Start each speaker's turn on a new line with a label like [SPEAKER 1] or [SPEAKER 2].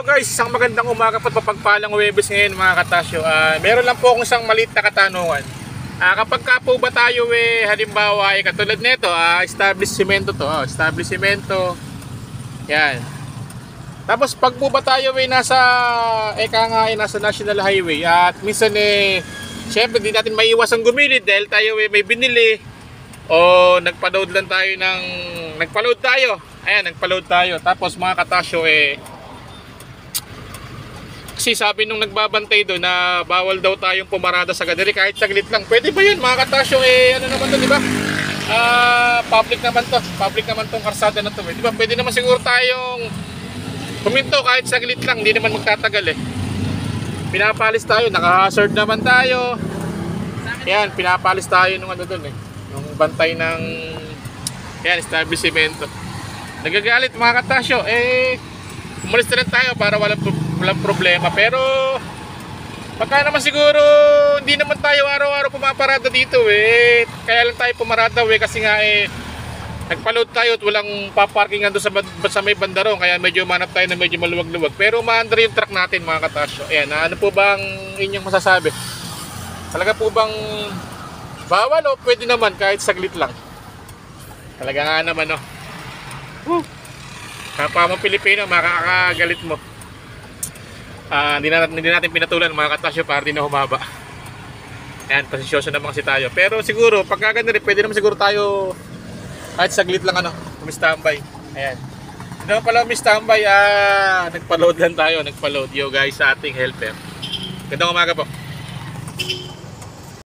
[SPEAKER 1] Hello guys, isang magandang umaga po at mapagpalang Huwebes ngayon mga katasyo. Meron lang po akong isang maliit na katanungan. Kapag ka po ba tayo halimbawa katulad nito, establishmento to, establishmento. Yan. Tapos pag po ba tayo nasa nasa National Highway at minsan syempre di natin maiiwasang gumilid dahil tayo may binili o nagpa-load tayo. Ayan, nagpa-load tayo. Tapos mga katasyo kasi sabi nung nagbabantay doon na bawal daw tayong pumarada sa galeri kahit saglit lang. Pwede ba yun mga katasyo? Ano naman to, di ba? Public naman to. Public naman tong karsada na to. Di ba? Pwede naman siguro tayong huminto kahit saglit lang. Hindi naman magtatagal Pinapalis tayo. Naka-hazard naman tayo. Ayan, pinapalis tayo nung ano doon nung bantay ng establishmento. Nagagalit mga katasyo. Umalis na rin tayo para walang problema. Pero pagka naman siguro hindi naman tayo araw-araw pumaparada dito kaya lang tayo pumarada kasi nga nagpa-load tayo at walang paparkingan doon sa may bandarong, kaya medyo manap tayo na medyo maluwag-luwag. Pero maandar yung truck natin mga katasyo. Ayan, ano po bang inyong masasabi? Talaga po bang bawal o pwede naman kahit saglit lang? Talaga nga naman kapwa mo Pilipino, makakagalit mo. Hindi natin pinatulan mga katasyo para di na humaba. Ayan, pasensyoso naman kasi tayo. Pero siguro, pagkaganda rin, pwede naman siguro tayo kahit saglit lang umi-standby. Ayan. Hindi naman pala umi-standby, nagpa-load lang tayo. Nagpa-load. Yo guys, sa ating helper. Gandang umaga po.